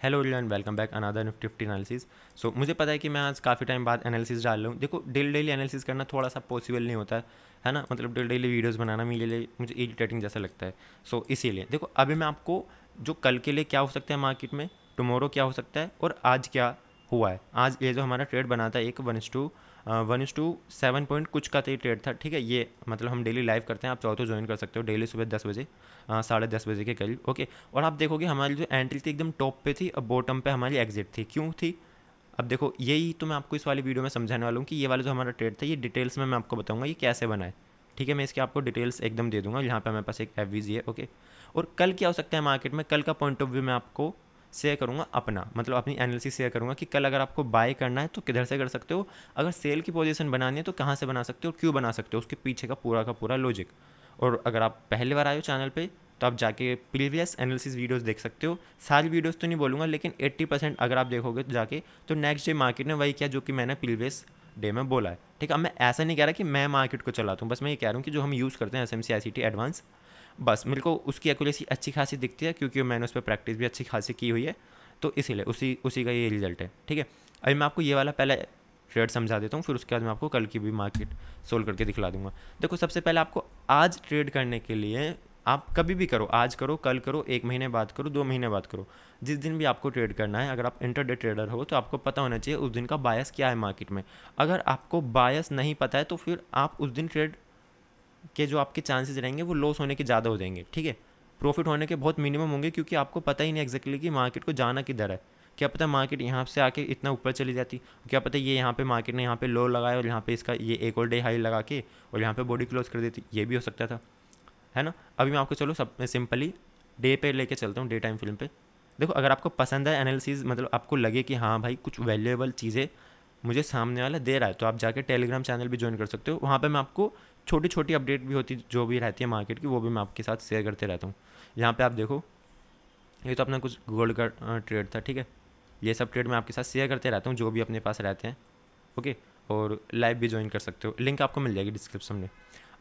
Hello everyone, welcome back another Nifty 50 analysis. मुझे पता है कि मैं आज काफ़ी टाइम बाद एनालिसिस डाल रहा हूँ। देखो, डेली एनालिसिस करना थोड़ा सा पॉसिबल नहीं होता है ना। मतलब डेली वीडियोस बनाना मेरे लिए मुझे इरिटेटिंग जैसा लगता है। इसीलिए देखो, अभी मैं आपको जो कल के लिए क्या हो सकता है मार्केट में, टुमारो क्या हो सकता है और आज क्या हुआ है। आज ये जो हमारा ट्रेड बना था एक 1:7 पॉइंट कुछ का तो ये ट्रेड था, ठीक है। ये मतलब हम डेली लाइव करते हैं, आप चाहो तो ज्वाइन कर सकते हो डेली सुबह 10 बजे, 10:30 बजे के करीब, ओके। और आप देखोगे हमारी जो एंट्री थी एकदम टॉप पे थी और बॉटम पे हमारी एग्जिट थी। क्यों थी? अब देखो, यही तो मैं आपको इस वाली वीडियो में समझाने वाला हूँ कि ये वाला जो हमारा ट्रेड था ये डिटेल्स में मैं आपको बताऊंगा ये कैसे बना है, ठीक है। मैं इसके आपको डिटेल्स एकदम दे दूंगा। यहाँ पे हमारे पास एक एफवीजी है, ओके। और कल क्या हो सकता है मार्केट में, कल का पॉइंट ऑफ व्यू मैं आपको शेयर करूँगा अपना, मतलब अपनी एनालिसिस शेयर करूँगा कि कल अगर आपको बाय करना है तो किधर से कर सकते हो, अगर सेल की पोजीशन बनानी है तो कहाँ से बना सकते हो और क्यों बना सकते हो, उसके पीछे का पूरा लॉजिक। और अगर आप पहली बार आए हो चैनल पे तो आप जाके प्रीवियस एनालिसिस वीडियोस देख सकते हो। सारी वीडियोस तो नहीं बोलूँगा, लेकिन 80% अगर आप देखोगे तो जाके तो नेक्स्ट डे मार्केट ने वही किया जो कि मैंने प्रीवियस डे में बोला है, ठीक है। अब मैं ऐसा नहीं कह रहा कि मैं मार्केट को चलाता हूँ, बस मैं ये कह रहा हूँ कि जो हम यूज़ करते हैं एसएमसी आईसीटी एडवांस, बस मेरे को उसकी एक्यूरेसी अच्छी खासी दिखती है क्योंकि मैंने उस पर प्रैक्टिस भी अच्छी खासी की हुई है। तो इसीलिए उसी उसी का ये रिजल्ट है, ठीक है। अभी मैं आपको ये वाला पहले ट्रेड समझा देता हूँ, फिर उसके बाद मैं आपको कल की भी मार्केट सोल्व करके दिखला दूंगा। देखो, सबसे पहले आपको आज ट्रेड करने के लिए आप कभी भी करो, आज करो, कल करो, 1 महीने बाद करो, 2 महीने बाद करो, जिस दिन भी आपको ट्रेड करना है। अगर आप इंटरडे ट्रेडर हो तो आपको पता होना चाहिए उस दिन का बायस क्या है मार्केट में। अगर आपको बायस नहीं पता है तो फिर आप उस दिन ट्रेड के जो आपके चांसेस रहेंगे वो लॉस होने के ज़्यादा हो जाएंगे, ठीक है। प्रॉफिट होने के बहुत मिनिमम होंगे क्योंकि आपको पता ही नहीं एग्जैक्टली कि मार्केट को जाना किधर है। क्या पता मार्केट यहाँ से आके इतना ऊपर चली जाती, क्या पता ये यहाँ पे मार्केट ने यहाँ पे लो लगाया और यहाँ पे इसका ये एक और डे हाई लगा के और यहाँ पे बॉडी क्लोज कर देती, ये भी हो सकता था, है ना। अभी मैं आपको चलो सब सिंपली डे पे लेके चलता हूँ, डे टाइम फिल्म पे। देखो, अगर आपको पसंद है एनालिसिस, मतलब आपको लगे कि हाँ भाई कुछ वैल्यूएबल चीज़ें मुझे सामने वाला दे रहा है, तो आप जाके टेलीग्राम चैनल भी ज्वाइन कर सकते हो। वहाँ पे मैं आपको छोटी छोटी अपडेट भी होती जो भी रहती है मार्केट की, वो भी मैं आपके साथ शेयर करते रहता हूँ। यहाँ पे आप देखो, ये तो अपना कुछ गोल्ड का ट्रेड था, ठीक है। ये सब ट्रेड मैं आपके साथ शेयर करते रहता हूँ जो भी अपने पास रहते हैं, ओके। और लाइव भी ज्वाइन कर सकते हो, लिंक आपको मिल जाएगी डिस्क्रिप्शन में।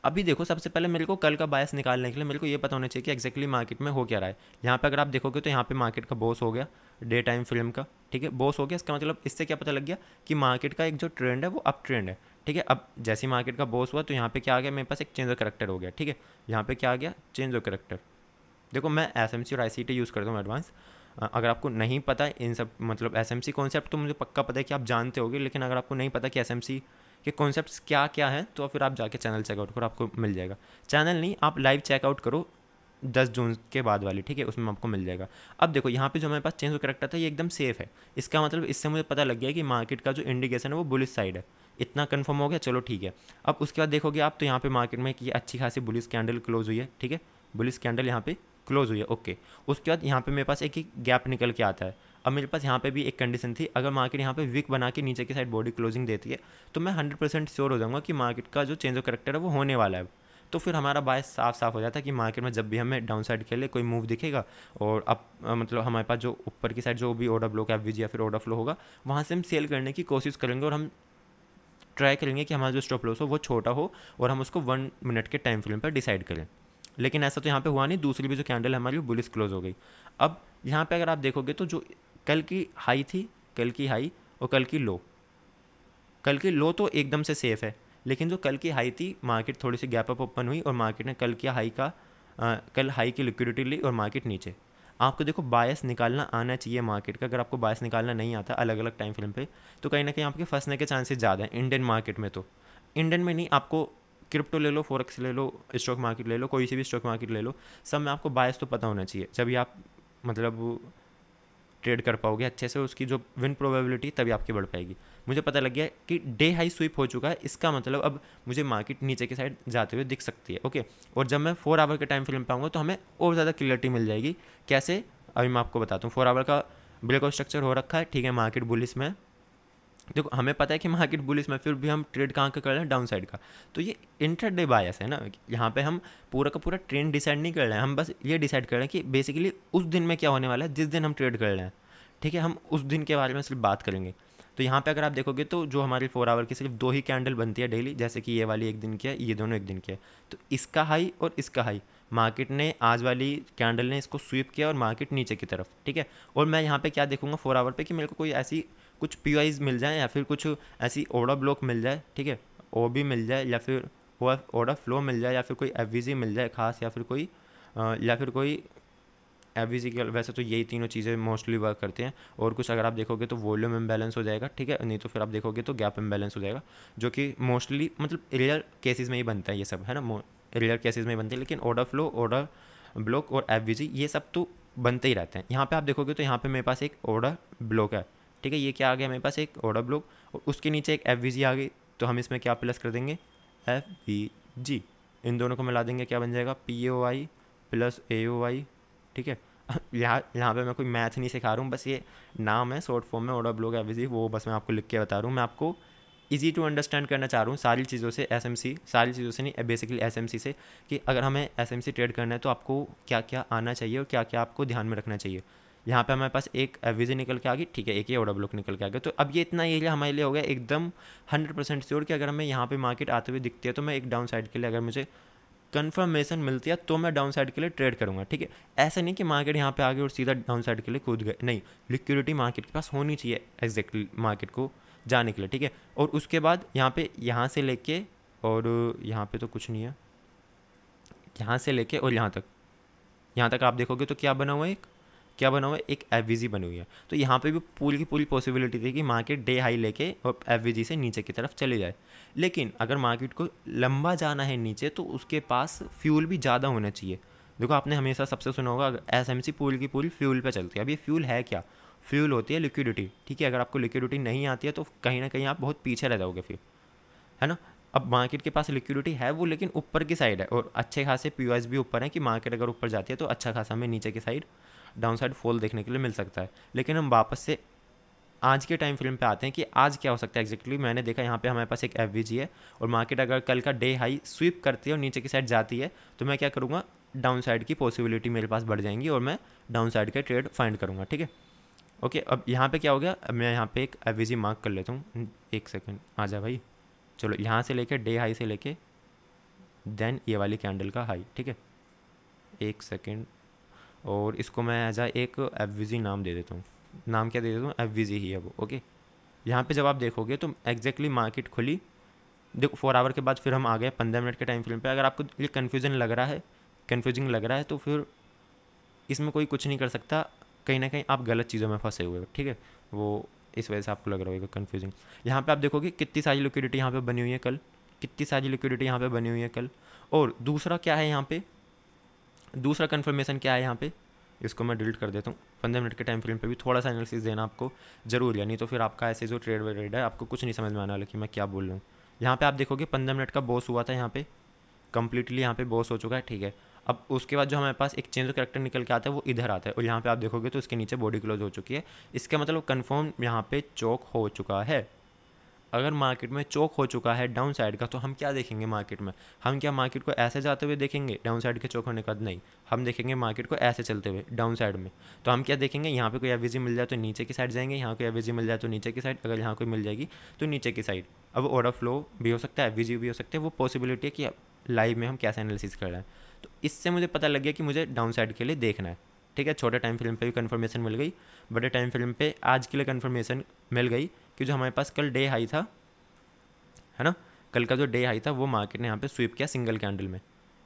अभी देखो, सबसे पहले मेरे को कल का बायस निकालने के लिए मेरे को ये पता होना चाहिए कि एक्जैक्टली मार्केट में हो क्या रहा है। यहाँ पे अगर आप देखोगे तो यहाँ पे मार्केट का बॉस हो गया डे टाइम फिल्म का, ठीक है। बॉस हो गया, इसका मतलब इससे क्या पता लग गया कि मार्केट का एक जो ट्रेंड है वो अप ट्रेंड है, ठीक है। अब जैसे मार्केट का बॉस हुआ तो यहाँ पे क्या आ गया, मेरे पास एक चेंज ऑफ करेक्टर हो गया, ठीक है। यहाँ पे क्या आ गया, चेंज ऑफ करेक्टर। देखो, मैं एसएमसी और आईसीटी यूज़ करता हूँ एडवांस। अगर आपको नहीं पता है इन सब, मतलब एसएमसी कॉन्सेप्ट तो मुझे पक्का पता है कि आप जानते होगे, लेकिन अगर आपको नहीं पता कि एसएमसी के कॉन्सेप्ट्स क्या क्या हैं तो फिर आप जाके चैनल चेकआउट करो, आपको मिल जाएगा। चैनल नहीं, आप लाइव चेकआउट करो 10 जून के बाद वाली, ठीक है, उसमें आपको मिल जाएगा। अब देखो, यहाँ पे जो हमारे पास चेंज ऑफ करेक्टर था ये एकदम सेफ है। इसका मतलब इससे मुझे पता लग गया कि मार्केट का जो इंडिकेशन है वो बुलिश साइड है। इतना कंफर्म हो गया, चलो ठीक है। अब उसके बाद देखोगे आप तो यहाँ पे मार्केट में कि अच्छी खासी बुलिश कैंडल क्लोज हुई है, ठीक है। बुलिश कैंडल यहाँ पे क्लोज हुई है, ओके। उसके बाद यहाँ पे मेरे पास एक गैप निकल के आता है। अब मेरे पास यहाँ पे भी एक कंडीशन थी, अगर मार्केट यहाँ पे विक बना के नीचे की साइड बॉडी क्लोजिंग देती है तो मैं 100% श्योर हो जाऊँगा कि मार्केट का जो चेंज ऑफ करेक्टर है वो होने वाला है। तो फिर हमारा बायस साफ साफ हो जाता है कि मार्केट में जब भी हमें डाउन साइड के लिए कोई मूव दिखेगा और अब मतलब हमारे पास जो ऊपर की साइड जो भी ऑर्डर ब्लॉक एफवीजी या फिर ऑर्डर फ्लो होगा वहाँ से हम सेल करने की कोशिश करेंगे और हम ट्राई करेंगे कि हमारा जो स्टॉप लॉस हो वो छोटा हो और हम उसको 1 मिनट के टाइम फ्रेम पर डिसाइड करें। लेकिन ऐसा तो यहाँ पे हुआ नहीं, दूसरी भी जो कैंडल हमारी बुलिश क्लोज हो गई। अब यहाँ पे अगर आप देखोगे तो जो कल की हाई थी, कल की हाई और कल की लो तो एकदम से सेफ है, लेकिन जो कल की हाई थी मार्केट थोड़ी सी गैप अप ओपन हुई और मार्केट ने कल हाई की लिक्विडिटी ली और मार्केट नीचे। आपको देखो बायस निकालना आना चाहिए मार्केट का। अगर आपको बायस निकालना नहीं आता अलग अलग टाइम फ्रेम पे तो कहीं ना कहीं आपके फंसने के चांसेस ज़्यादा हैं इंडियन मार्केट में। तो इंडियन में नहीं, आपको क्रिप्टो ले लो, फॉरेक्स ले लो, स्टॉक मार्केट ले लो, कोई सी भी स्टॉक मार्केट ले लो, सब में आपको बायस तो पता होना चाहिए। जब भी आप मतलब ट्रेड कर पाओगे अच्छे से, उसकी जो विन प्रोबेबिलिटी तभी आपकी बढ़ पाएगी। मुझे पता लग गया कि डे हाई स्वीप हो चुका है, इसका मतलब अब मुझे मार्केट नीचे की साइड जाते हुए दिख सकती है, ओके। और जब मैं 4 आवर के टाइम फ्रेम पे आऊँगा तो हमें और ज़्यादा क्लियरिटी मिल जाएगी। कैसे, अभी मैं आपको बताता हूँ। 4 आवर का ब्रेकआउट स्ट्रक्चर हो रखा है, ठीक है, मार्केट बुलिश में। देखो, हमें पता है कि मार्केट बुलिश में, फिर भी हम ट्रेड कहाँ का कर रहे हैं, डाउन साइड का। तो ये इंट्राडे बायस है ना। यहाँ पे हम पूरा का पूरा ट्रेंड डिसाइड नहीं कर रहे हैं, हम बस ये डिसाइड कर रहे हैं कि बेसिकली उस दिन में क्या होने वाला है जिस दिन हम ट्रेड कर रहे हैं, ठीक है। हम उस दिन के बारे में सिर्फ बात करेंगे। तो यहाँ पे अगर आप देखोगे तो जो हमारी 4 आवर की सिर्फ 2 ही कैंडल बनती है डेली, जैसे कि ये वाली एक दिन की है, ये दोनों एक दिन की है। तो इसका हाई और इसका हाई मार्केट ने आज वाली कैंडल ने इसको स्वीप किया और मार्केट नीचे की तरफ, ठीक है। और मैं यहाँ पे क्या देखूंगा 4 आवर पे कि मेरे को कोई ऐसी कुछ पीआईज मिल जाए या फिर कुछ ऐसी ऑर्डर ब्लॉक मिल जाए, ठीक है, ओ भी मिल जाए या फिर ऑर्डर फ्लो मिल जाए या फिर कोई एफवीजी मिल जाए खास, या फिर कोई एफवीजी के, वैसे तो यही तीनों चीज़ें मोस्टली वर्क करते हैं। और कुछ अगर आप देखोगे तो वॉल्यूम इम्बैलेंस हो जाएगा, ठीक है, नहीं तो फिर आप देखोगे तो गैप इम्बैलेंस हो जाएगा, जो कि मोस्टली मतलब रेयर केसेस में ही बनता है ये सब, है ना, रेयर केसेस में ही बनते हैं। लेकिन ऑर्डर फ्लो, ऑर्डर ब्लॉक और एफवीजी ये सब तो बनते ही रहते हैं। यहाँ पे आप देखोगे तो यहाँ पे मेरे पास एक ऑर्डर ब्लॉक है, ठीक है, ये क्या आ गया मेरे पास एक ऑर्डर ब्लॉक और उसके नीचे एक एफवीजी आ गई। तो हम इसमें क्या प्लस कर देंगे, एफवीजी, इन दोनों को मिला देंगे, क्या बन जाएगा, POI प्लस AOI, ठीक है। यहाँ पे मैं कोई मैथ नहीं सिखा रहा हूँ, बस ये नाम है शॉर्ट फॉर्म में ऑर्डर ब्लॉक एफवीजी, वो बस मैं आपको लिख के बता रहा हूँ। मैं आपको इजी टू अंडरस्टैंड करना चाह रहा हूँ सारी चीज़ों से, SMC सारी चीज़ों से नहीं, बेसिकली SMC से, कि अगर हमें SMC ट्रेड करना है तो आपको क्या क्या आना चाहिए और क्या क्या आपको ध्यान में रखना चाहिए। यहाँ पे हमारे पास एक एफवीजी निकल के आ गई, ठीक है, एक ही ऑर्डर ब्लॉक निकल के आ गया। तो अब ये इतना एरिया हमारे लिए हो गया एकदम 100% श्योर कि अगर हमें यहाँ पे मार्केट आते हुए दिखती है तो मैं एक डाउन साइड के लिए, अगर मुझे कंफर्मेशन मिलती है तो मैं डाउन साइड के लिए ट्रेड करूँगा, ठीक है। ऐसा नहीं कि मार्केट यहाँ पे आ गई और सीधा डाउन साइड के लिए कूद गए, नहीं, लिक्विडिटी मार्केट के पास होनी चाहिए एग्जैक्टली मार्केट को जाने के लिए, ठीक है। और उसके बाद यहाँ पे यहाँ से लेके, और यहाँ पे तो कुछ नहीं है, यहाँ से लेके और यहाँ तक आप देखोगे तो क्या बना हुआ है, एक एफवीजी बनी हुई है। तो यहाँ पे भी पूरी की पूरी पॉसिबिलिटी थी कि मार्केट डे हाई लेके और एफवीजी से नीचे की तरफ चले जाए। लेकिन अगर मार्केट को लंबा जाना है नीचे तो उसके पास फ्यूल भी ज़्यादा होना चाहिए। देखो आपने हमेशा सबसे सुना होगा SMC पूरी की पूरी फ्यूल पे चलती है। अब ये फ्यूल है क्या, फ्यूल होती है लिक्विडिटी, ठीक है। अगर आपको लिक्विडिटी नहीं आती है तो कहीं ना कहीं आप बहुत पीछे रह जाओगे फिर, है ना। अब मार्केट के पास लिक्विडिटी है वो, लेकिन ऊपर की साइड है और अच्छे खासे POS भी ऊपर है कि मार्केट अगर ऊपर जाती है तो अच्छा खासा हमें नीचे की साइड डाउन साइड फॉल देखने के लिए मिल सकता है। लेकिन हम वापस से आज के टाइम फ्रेम पे आते हैं कि आज क्या हो सकता है एग्जैक्टली। मैंने देखा यहाँ पे हमारे पास एक एफवीजी है और मार्केट अगर कल का डे हाई स्वीप करती है और नीचे की साइड जाती है तो मैं क्या करूँगा, डाउन साइड की पॉसिबिलिटी मेरे पास बढ़ जाएंगी और मैं डाउन साइड का ट्रेड फाइंड करूँगा, ठीक है। ओके, अब यहाँ पे क्या हो गया, अब मैं यहाँ पे एक एफवीजी मार्क कर लेता हूँ, एक सेकेंड आ जा भाई। चलो यहाँ से लेके डे हाई से लेके देन ये वाली कैंडल का हाई, ठीक है, एक सेकेंड, और इसको मैं एज एक एफवीजी नाम दे देता हूँ। नाम क्या दे देता हूँ, एफवीजी ही है वो, ओके। यहाँ पे जब आप देखोगे तो एग्जैक्टली मार्केट खुली, देखो 4 आवर के बाद फिर हम आ गए 15 मिनट के टाइम फ्रेम पे। अगर आपको ये कन्फ्यूजिंग लग रहा है तो फिर इसमें कोई कुछ नहीं कर सकता, कहीं ना कहीं आप गलत चीज़ों में फंसे हुए हो, ठीक है, वो इस वजह से आपको लग रहा होगा कन्फ्यूजिंग। यहाँ पे आप देखोगे कितनी सारी लिक्विडिटी यहाँ पे बनी हुई है कल, कितनी सारी लिक्विडिटी यहाँ पे बनी हुई है कल। और दूसरा क्या है यहाँ पे, दूसरा कन्फर्मेशन क्या है यहाँ पे, इसको मैं डिलीट कर देता हूँ। 15 मिनट के टाइम फ्रेम पे भी थोड़ा सा एनालिसिस देना आपको जरूर है, नहीं तो फिर आपका ऐसे जो ट्रेड है आपको कुछ नहीं समझ में आने वाला कि मैं क्या बोल रहा हूँ। यहाँ पे आप देखोगे 15 मिनट का बॉस हुआ था, यहाँ पे कंप्लीटली यहाँ पे बॉस हो चुका है, ठीक है। अब उसके बाद जो हमारे पास एक चेंज ऑफ कैरेक्टर निकल के आता है वो इधर आता है और यहाँ पे आप देखोगे तो इसके नीचे बॉडी क्लोज हो चुकी है। इसका मतलब कंफर्म यहाँ पे चौक हो चुका है। अगर मार्केट में चौक हो चुका है डाउन साइड का तो हम क्या देखेंगे मार्केट में, हम क्या मार्केट को ऐसे जाते हुए देखेंगे डाउन साइड के चौक होने का, नहीं, हम देखेंगे मार्केट को ऐसे चलते हुए डाउन साइड में। तो हम क्या देखेंगे, यहाँ पे कोई एवरेज मिल जाए तो नीचे की साइड जाएंगे, यहाँ कोई एवरेज मिल जाए तो नीचे की साइड, अगर यहाँ कोई मिल जाएगी तो नीचे की साइड। अब ऑर्डर फ्लो भी हो सकता है, एवरेज भी हो सकता है, वो पॉसिबिलिटी है कि लाइव में हम कैसे एनालिसिस कर रहे हैं। तो इससे मुझे पता लग गया कि मुझे डाउन साइड के लिए देखना है, ठीक है। छोटे टाइम फ्रेम पे भी कंफर्मेशन मिल गई, बड़े टाइम फ्रेम पे आज के लिए कंफर्मेशन मिल गई कि जो हमारे पास कल डे हाई था, है ना, कल का जो डे हाई था वो मार्केट ने यहाँ पे स्वीप किया सिंगल कैंडल में।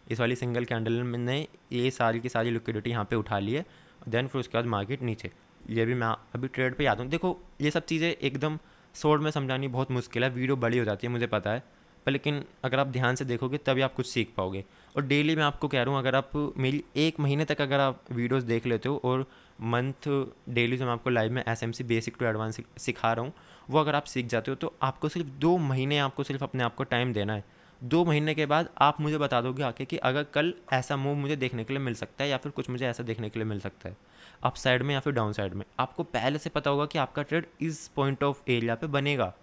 इस वाली सिंगल कैंडल में ने ये सारी की सारी लिक्विडिटी यहाँ पे उठा ली है। देन फिर उसके बाद मार्केट नीचे, ये भी मैं अभी ट्रेड पे आता हूँ। देखो ये सब चीज़ें एकदम शॉर्ट में समझानी बहुत मुश्किल है, वीडियो बड़ी हो जाती है मुझे पता है, पर लेकिन अगर आप ध्यान से देखोगे तभी आप कुछ सीख पाओगे। और डेली मैं आपको कह रहा हूँ, अगर आप मेरी 1 महीने तक अगर आप वीडियोस देख लेते हो और मंथ डेली जो मैं आपको लाइव में SMC बेसिक टू एडवांस सिखा रहा हूँ वो अगर आप सीख जाते हो तो आपको सिर्फ 2 महीने आपको सिर्फ अपने आप को टाइम देना है। 2 महीने के बाद आप मुझे बता दोगे आके कि अगर कल ऐसा मूव मुझे देखने के लिए मिल सकता है या फिर कुछ मुझे ऐसा देखने के लिए मिल सकता है अप साइड में या फिर डाउन साइड में। आपको पहले से पता होगा कि आपका ट्रेड इस पॉइंट ऑफ एरिया पे बनेगा,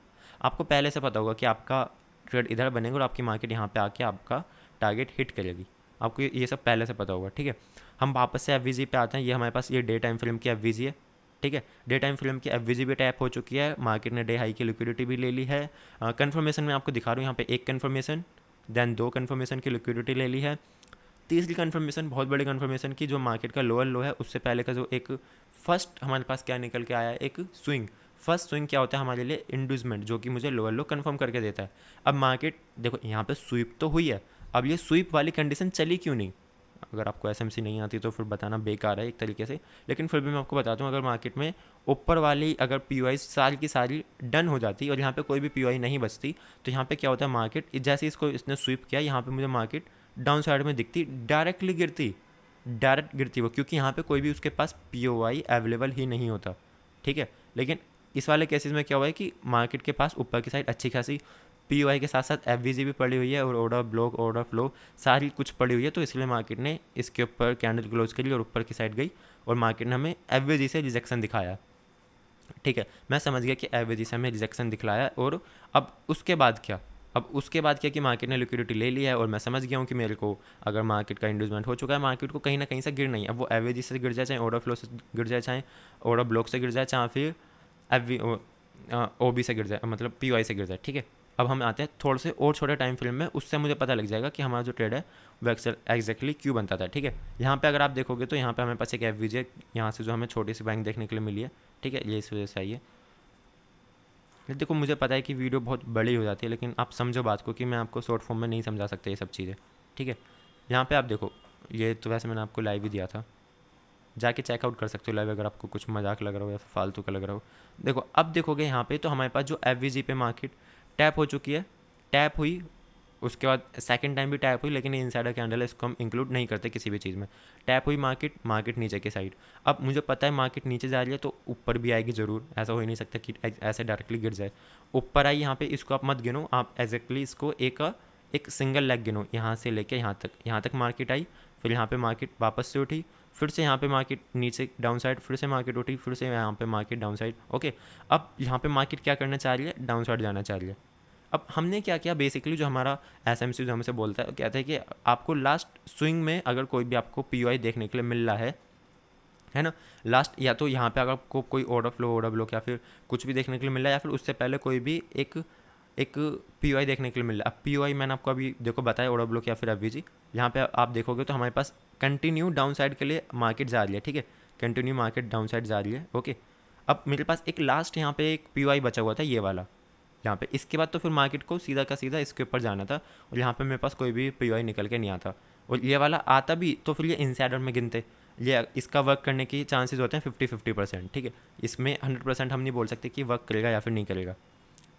आपको पहले से पता होगा कि आपका ट्रेड इधर बनेगा और आपकी मार्केट यहाँ पे आके आपका टारगेट हिट करेगी, आपको ये सब पहले से पता होगा, ठीक है। हम वापस से एफवीजी पे आते हैं। ये हमारे पास ये डे टाइम फ्रेम की एफवीजी है, ठीक है। डे टाइम फ्रेम की एफवीजी भी टैप हो चुकी है, मार्केट ने डे हाई की लिक्विडिटी भी ले ली है। कंफर्मेशन में आपको दिखा रहा हूँ यहाँ पे 1 कंफर्मेशन, देन 2 कंफर्मेशन की लिक्विडिटी ले ली है, तीसरी कन्फर्मेशन बहुत बड़ी कन्फर्मेशन की, जो मार्केट का लोअर लो है उससे पहले का जो एक फर्स्ट हमारे पास क्या निकल के आया है, एक स्विंग। फर्स्ट स्विंग क्या होता है हमारे लिए, इंड्यूसमेंट, जो कि मुझे लोअर लो कन्फर्म करके देता है। अब मार्केट देखो यहाँ पे स्वीप तो हुई है, अब ये स्वीप वाली कंडीशन चली क्यों नहीं? अगर आपको एसएमसी नहीं आती तो फिर बताना बेकार है एक तरीके से, लेकिन फिर भी मैं आपको बताता हूँ। अगर मार्केट में ऊपर वाली अगर पीओआई सारी की सारी डन हो जाती और यहाँ पे कोई भी पीओआई नहीं बचती, तो यहाँ पे क्या होता है, मार्केट जैसे इसको इसने स्वीप किया, यहाँ पे मुझे मार्केट डाउन साइड में दिखती, डायरेक्ट गिरती वो, क्योंकि यहाँ पे कोई भी उसके पास पीओआई अवेलेबल ही नहीं होता, ठीक है। लेकिन इस वाले केसेस में क्या हुआ है कि मार्केट के पास ऊपर की साइड अच्छी खासी पीओआई के साथ साथ एफवीजी भी पड़ी हुई है और ऑर्डर ब्लॉक, ऑर्डर फ्लो सारी कुछ पड़ी हुई है, तो इसलिए मार्केट ने इसके ऊपर कैंडल क्लोज करी और ऊपर की साइड गई और मार्केट ने हमें एफवीजी से रिजेक्शन दिखाया, ठीक है। मैं समझ गया कि एफवीजी से हमें रिजेक्शन दिखलाया, और अब उसके बाद क्या, कि मार्केट ने लिक्विडिटी ले लिया है और मैं समझ गया हूँ कि मेरे को अगर मार्केट का इंड्यूसमेंट हो चुका है, मार्केट को कहीं ना कहीं से गिरना ही। अब वो एफवीजी से गिर जाए, चाहे ऑर्डर फ्लो से गिर जाए, चाहे ऑर्डर ब्लॉक से गिर जाए, चाहे फिर ओबी से गिर जाए, मतलब पीओआई से गिर जाए, ठीक है। अब हम आते हैं थोड़े से और छोटे टाइम फ्रेम में, उससे मुझे पता लग जाएगा कि हमारा जो ट्रेड है वो एग्जैक्टली क्यों बनता था, ठीक है। यहाँ पे अगर आप देखोगे तो यहाँ पे हमें पास एक एफवीजी है, यहाँ से जो हमें छोटी सी बैंक देखने के लिए मिली है, ठीक है, ये इस वजह से आई है। देखो मुझे पता है कि वीडियो बहुत बड़ी हो जाती है, लेकिन आप समझो बात को कि मैं आपको शॉर्ट फॉर्म में नहीं समझा सकता ये सब चीज़ें, ठीक है। यहाँ पे आप देखो, ये तो वैसे मैंने आपको लाइव ही दिया था, जाके चेकआउट कर सकते हो लाइव, अगर आपको कुछ मजाक लग रहा हो या फालतू का लग रहा हो। देखो अब देखोगे यहाँ पे तो हमारे पास जो एफवीजी पे मार्केट टैप हो चुकी है, टैप हुई, उसके बाद सेकंड टाइम भी टैप हुई, लेकिन इनसाइडर कैंडल है, इसको हम इंक्लूड नहीं करते किसी भी चीज़ में। टैप हुई मार्केट नीचे की साइड। अब मुझे पता है मार्केट नीचे जा रही है तो ऊपर भी आएगी ज़रूर, ऐसा हो ही नहीं सकता कि ऐसे डायरेक्टली गिर जाए। ऊपर आई यहाँ पे, इसको आप मत गिनो, आप एग्जैक्टली इसको एक सिंगल लेग गिनो, यहाँ से लेके यहाँ तक मार्केट आई, फिर यहाँ पे मार्केट वापस से उठी, फिर से यहाँ पे मार्केट नीचे डाउन साइड, फिर से मार्केट उठी, फिर से यहाँ पे मार्केट डाउन साइड, ओके। अब यहाँ पे मार्केट क्या करना चाह रही है, डाउन साइड जाना चाह रही है। अब हमने क्या किया, बेसिकली जो हमारा एसएमसी जो हमसे बोलता है, कहता है कि आपको लास्ट स्विंग में अगर कोई भी आपको पीओआई देखने के लिए मिल रहा है ना, लास्ट, या तो यहाँ पे अगर आपको कोई ऑर्डर ब्लॉक या फिर कुछ भी देखने के लिए मिल रहा है, या फिर उससे पहले कोई भी एक पीओआई देखने के लिए मिल रहा है। अब पीओआई मैंने आपको अभी देखो बताया, ऑर्डर ब्लॉक या फिर एफवीजी, यहाँ पे आप देखोगे तो हमारे पास कंटिन्यू डाउन साइड के लिए मार्केट जा रही है, ठीक है, कंटिन्यू मार्केट डाउन साइड जा रही है, ओके। अब मेरे पास एक लास्ट यहाँ पे एक पीओआई बचा हुआ था, ये वाला यहाँ पे, इसके बाद तो फिर मार्केट को सीधा का सीधा इसके ऊपर जाना था, और यहाँ पे मेरे पास कोई भी पीओआई निकल के नहीं आता, और ये वाला आता भी तो फिर ये इनसाइडर में गिनते, ये इसका वर्क करने की चांसेस होते हैं 50-50%, ठीक है। इसमें 100% हम नहीं बोल सकते कि वर्क करेगा या फिर नहीं करेगा,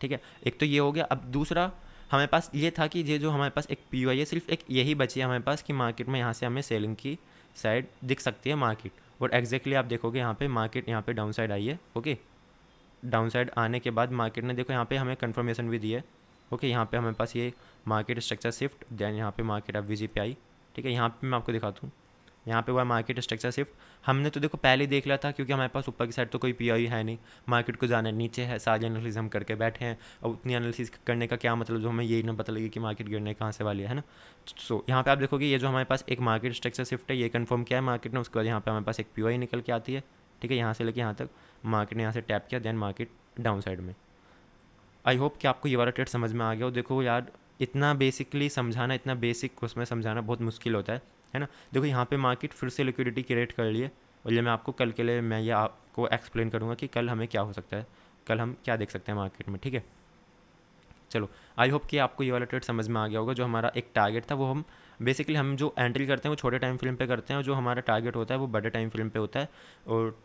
ठीक है। एक तो ये हो गया। अब दूसरा हमारे पास ये था कि ये जो हमारे पास एक पीओआई है, सिर्फ एक यही बची है हमारे पास कि मार्केट में यहाँ से हमें सेलिंग की साइड दिख सकती है मार्केट, और एग्जैक्टली आप देखोगे यहाँ पे मार्केट यहाँ पे डाउन साइड आई है, ओके। डाउन साइड आने के बाद मार्केट ने देखो यहाँ पे हमें कंफर्मेशन भी दी है, ओके। यहाँ पे हमारे पास ये मार्केट स्ट्रक्चर शिफ्ट, देन यहाँ पे मार्केट एफवीजी पे आई, ठीक है। यहाँ पे मैं आपको दिखाता हूँ, यहाँ पे हुआ मार्केट स्ट्रक्चर शिफ्ट। हमने तो देखो पहले ही देख लिया था, क्योंकि हमारे पास ऊपर की साइड तो कोई पीओआई है नहीं, मार्केट को जाना नीचे है, सारी एनालिसिस हम करके बैठे हैं। और उतनी एनालिसिस करने का क्या मतलब, जो हमें यही ना पता लगे कि मार्केट गिरने कहाँ से वाली है ना। सो यहाँ पे आप देखोगे ये जो हमारे पास एक मार्केट स्ट्रक्चर शिफ्ट है, ये कंफर्म किया है मार्केट ने। उसके बाद यहाँ पे हमारे पास एक पीओआई निकल के आती है, ठीक है, यहाँ से लेके यहाँ तक मार्केट ने यहाँ से टैप किया, देन मार्केट डाउन साइड में। आई होप कि आपको ये वाला ट्रेड समझ में आ गया हो। देखो यार, इतना बेसिकली समझाना, इतना बेसिक उसमें समझाना बहुत मुश्किल होता है ना। देखो यहाँ पे मार्केट फिर से लिक्विडिटी क्रिएट कर लिए, और ये मैं आपको कल के लिए मैं ये आपको एक्सप्लेन करूँगा कि कल हमें क्या हो सकता है, कल हम क्या देख सकते हैं मार्केट में, ठीक है। चलो, आई होप कि आपको ये वाला ट्रेड समझ में आ गया होगा। जो हमारा एक टारगेट था वो हम बेसिकली हम जो एंट्री करते हैं वो छोटे टाइम फ्रेम पे करते हैं, और जो हमारा टारगेट होता है वो बड़े टाइम फ्रेम पे होता है, और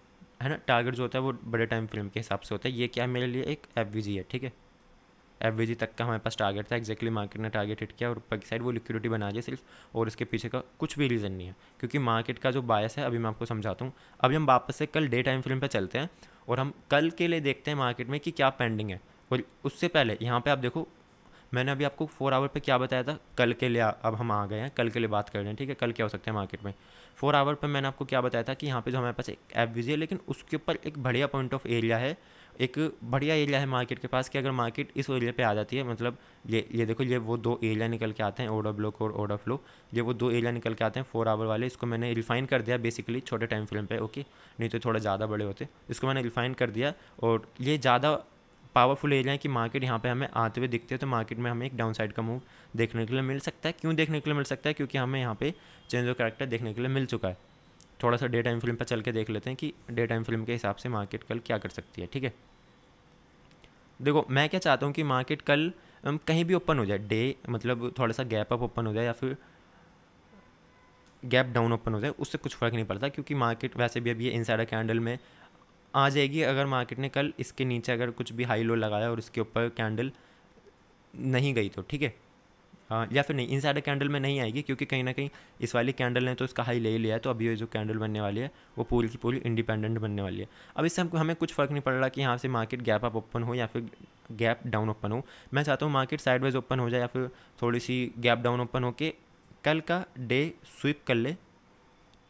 है ना, टारगेट जो होता है वो बड़े टाइम फ्रेम के हिसाब से होता है। ये क्या है मेरे लिए, एक एफवीजी है, ठीक है। एफवीजी तक का हमारे पास टारगेट था, एग्जैक्टली मार्केट ने टारगेट हिट किया, और ऊपर की साइड वो लिक्विडिटी बना दी सिर्फ, और इसके पीछे का कुछ भी रीज़न नहीं है, क्योंकि मार्केट का जो बायस है अभी मैं आपको समझाता हूँ। अभी हम वापस से कल डे टाइम फ्रेम पे चलते हैं, और हम कल के लिए देखते हैं मार्केट में कि क्या पेंडिंग है। और उससे पहले यहाँ पे आप देखो, मैंने अभी आपको 4 आवर पे क्या बताया था, कल के लिए अब हम आ गए हैं, कल के लिए बात कर रहे हैं, ठीक है। कल क्या हो सकता है मार्केट में, 4 आवर पे मैंने आपको क्या बताया था कि यहाँ पे जो हमारे पास एक एफवीजी है, लेकिन उसके ऊपर एक बढ़िया पॉइंट ऑफ एरिया है, एक बढ़िया एरिया है मार्केट के पास, कि अगर मार्केट इस एरिया पे आ जाती है, मतलब ये देखो, ये वो 2 एरिया निकल के आते हैं, ऑर्डर ब्लॉक और ऑर्डर फ्लो, ये वो 2 एरिया निकल के आते हैं 4 आवर वाले। इसको मैंने रिफाइन कर दिया बेसिकली छोटे टाइम फ्रेम पे, ओके, नहीं तो थोड़ा ज़्यादा बड़े होते। इसको मैंने रिफाइन कर दिया, और ये ज़्यादा पावरफुल एरिया है कि मार्केट यहाँ पे हमें आते हुए दिखते हैं, तो मार्केट में हमें एक डाउन साइड का मूव देखने के लिए मिल सकता है। क्यों देखने के लिए मिल सकता है? क्योंकि हमें यहाँ पे चेंज ऑफ कैरेक्टर देखने के लिए मिल चुका है। थोड़ा सा डे टाइम फ्रेम पर चल के देख लेते हैं कि डे टाइम फ्रेम के हिसाब से मार्केट कल क्या कर सकती है। ठीक है, देखो मैं क्या चाहता हूँ कि मार्केट कल कहीं भी ओपन हो जाए, डे मतलब थोड़ा सा गैप अप ओपन हो जाए या फिर गैप डाउन ओपन हो जाए, उससे कुछ फ़र्क नहीं पड़ता, क्योंकि मार्केट वैसे भी अभी ये इनसाइडर कैंडल में आ जाएगी। अगर मार्केट ने कल इसके नीचे अगर कुछ भी हाई लो लगाया और इसके ऊपर कैंडल नहीं गई तो ठीक है, या फिर नहीं, इनसाइडर कैंडल में नहीं आएगी, क्योंकि कहीं ना कहीं इस वाली कैंडल ने तो इसका हाई ले ही लिया है। तो अभी ये जो कैंडल बनने वाली है वो पूरी की पूरी इंडिपेंडेंट बनने वाली है। अब इससे हमको हमें कुछ फ़र्क नहीं पड़ रहा कि यहाँ से मार्केट गैप अप ओपन हो या फिर गैप डाउन ओपन हो। मैं चाहता हूँ मार्केट साइडवेज ओपन हो जाए या फिर थोड़ी सी गैप डाउन ओपन हो के कल का डे स्वीप कर ले।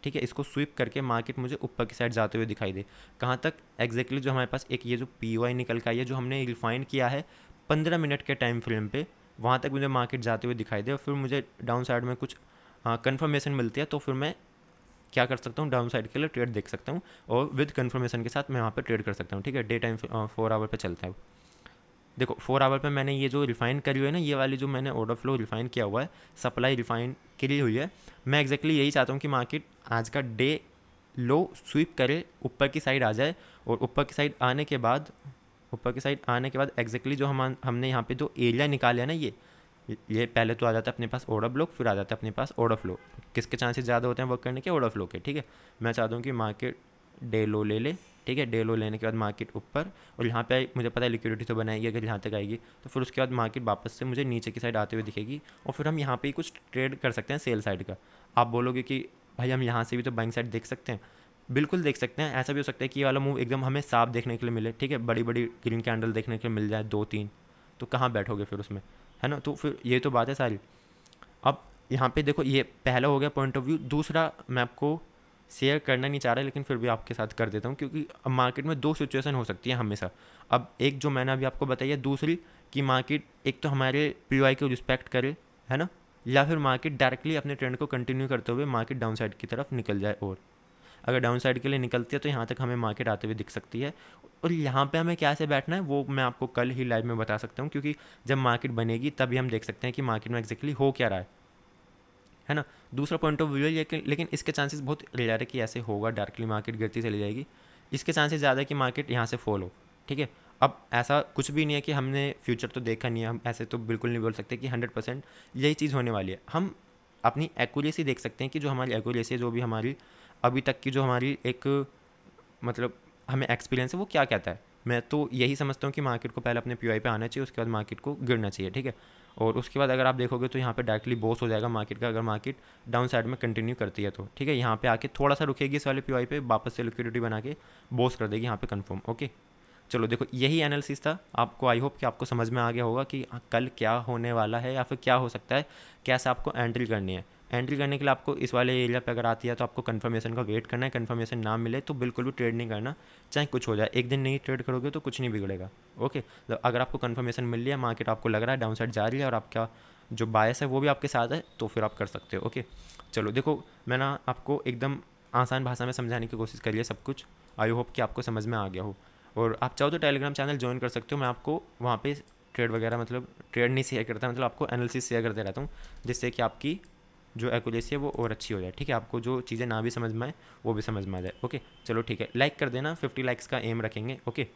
ठीक है, इसको स्वीप करके मार्केट मुझे ऊपर की साइड जाते हुए दिखाई दे। कहाँ तक? एग्जैक्टली जो हमारे पास एक ये जो POI निकल का है, जो हमने रिफाइन किया है 15 मिनट के टाइम फ्रेम पे, वहाँ तक मुझे मार्केट जाते हुए दिखाई दे और फिर मुझे डाउन साइड में कुछ कंफर्मेशन मिलती है, तो फिर मैं क्या कर सकता हूँ, डाउन साइड के लिए ट्रेड देख सकता हूँ और विद कंफर्मेशन के साथ मैं वहाँ पर ट्रेड कर सकता हूँ। ठीक है, डे टाइम 4 आवर पे चलता है। देखो 4 आवर पे मैंने ये जो रिफाइन करी हुई है ना, ये वाली जो मैंने ऑर्डर फ्लो रिफाइन किया हुआ है, सप्लाई रिफाइन करी हुई है। मैं एग्जैक्टली यही चाहता हूँ कि मार्केट आज का डे लो स्वीप करे, ऊपर की साइड आ जाए और ऊपर की साइड आने के बाद एग्जैक्टली जो हमने यहाँ पे जो एरिया निकाला है ना, ये पहले तो आ जाता है अपने पास ऑर्डर ब्लॉक, फिर आ जाता है अपने पास ऑर्डर फ्लो। किसके चांसेस ज़्यादा होते हैं वर्क करने के? ऑर्डर फ्लो के। ठीक है, मैं चाहता हूँ कि मार्केट डे लो ले ले। ठीक है, डे लो लेने के बाद मार्केट ऊपर, और यहाँ पे मुझे पता है लिक्विडिटी तो बनाएगी, अगर यहाँ तक आएगी तो फिर उसके बाद मार्केट वापस से मुझे नीचे की साइड आते हुए दिखेगी और फिर हम यहाँ पे ही कुछ ट्रेड कर सकते हैं सेल साइड का। आप बोलोगे कि भाई हम यहाँ से भी तो बाइंग साइड देख सकते हैं। बिल्कुल देख सकते हैं। ऐसा भी हो सकता है कि ये वाला मूव एकदम हमें साफ देखने के लिए मिले। ठीक है, बड़ी बड़ी ग्रीन कैंडल देखने के लिए मिल जाए 2-3, तो कहाँ बैठोगे फिर उसमें, है ना? तो फिर ये तो बात है सारी। अब यहाँ पे देखो, ये पहला हो गया पॉइंट ऑफ व्यू। दूसरा मैं आपको शेयर करना नहीं चाह रहा, लेकिन फिर भी आपके साथ कर देता हूँ, क्योंकि अब मार्केट में 2 सिचुएशन हो सकती है हमेशा। अब एक जो मैंने अभी आपको बताई है, दूसरी कि मार्केट एक तो हमारे POI को रिस्पेक्ट करे, है ना, या फिर मार्केट डायरेक्टली अपने ट्रेंड को कंटिन्यू करते हुए मार्केट डाउन साइड की तरफ निकल जाए। और अगर डाउन साइड के लिए निकलती है तो यहाँ तक हमें मार्केट आते हुए दिख सकती है। और यहाँ पे हमें कैसे बैठना है वो मैं आपको कल ही लाइव में बता सकता हूँ, क्योंकि जब मार्केट बनेगी तभी हम देख सकते हैं कि मार्केट में एग्जैक्टली हो क्या रहा है ना। दूसरा पॉइंट ऑफ व्यू है, लेकिन इसके चांसेस बहुत रेयर है कि ऐसे होगा, डायरेक्टली मार्केट गिरती चली जाएगी। इसके चांसेस ज़्यादा है कि मार्केट यहाँ से फॉल हो। ठीक है, अब ऐसा कुछ भी नहीं है कि हमने फ्यूचर तो देखा नहीं है, हम ऐसे तो बिल्कुल नहीं बोल सकते कि 100% यही चीज़ होने वाली है। हम अपनी एक्यूरेसी देख सकते हैं कि जो हमारी एक्यूरेसी है, जो भी हमारी अभी तक की जो हमारी एक मतलब हमें एक्सपीरियंस है, वो क्या कहता है। मैं तो यही समझता हूँ कि मार्केट को पहले अपने POI पे आना चाहिए, उसके बाद मार्केट को गिरना चाहिए। ठीक है, और उसके बाद अगर आप देखोगे तो यहाँ पे डायरेक्टली बॉस हो जाएगा मार्केट का, अगर मार्केट डाउन साइड में कंटिन्यू करती है तो। ठीक है, यहाँ पे आके थोड़ा सा रुकेगी इस वाले POI पे, वापस से लिक्विडिटी बना के बॉस कर देगी यहाँ पे कंफर्म। ओके, चलो देखो यही एनालिसिस था। आपको आई होप कि आपको समझ में आ गया होगा कि कल क्या होने वाला है या फिर क्या हो सकता है, कैसे आपको एंट्री करनी है। एंट्री करने के लिए आपको इस वाले एरिया पे अगर आती है तो आपको कंफर्मेशन का वेट करना है। कंफर्मेशन ना मिले तो बिल्कुल भी ट्रेड नहीं करना, चाहे कुछ हो जाए। एक दिन नहीं ट्रेड करोगे तो कुछ नहीं बिगड़ेगा। ओके, तो अगर आपको कंफर्मेशन मिल रही है, मार्केट आपको लग रहा है डाउन साइड जा रही है और आपका जो बायस है वो भी आपके साथ है, तो फिर आप कर सकते हो। ओके, चलो देखो मैं ना आपको एकदम आसान भाषा में समझाने की कोशिश करिए सब कुछ। आई होप कि आपको समझ में आ गया हो। और आप चाहो तो टेलीग्राम चैनल ज्वाइन कर सकते हो, मैं आपको वहाँ पे ट्रेड वगैरह मतलब ट्रेड नहीं शेयर करता, मतलब आपको एनालिसिस शेयर करते रहता हूँ, जिससे कि आपकी जो एक्यूरेसी है वो और अच्छी हो जाए। ठीक है, आपको जो चीज़ें ना भी समझ में आए वो भी समझ में आ जाए। ओके, चलो ठीक है, लाइक कर देना, 50 लाइक्स का एम रखेंगे। ओके।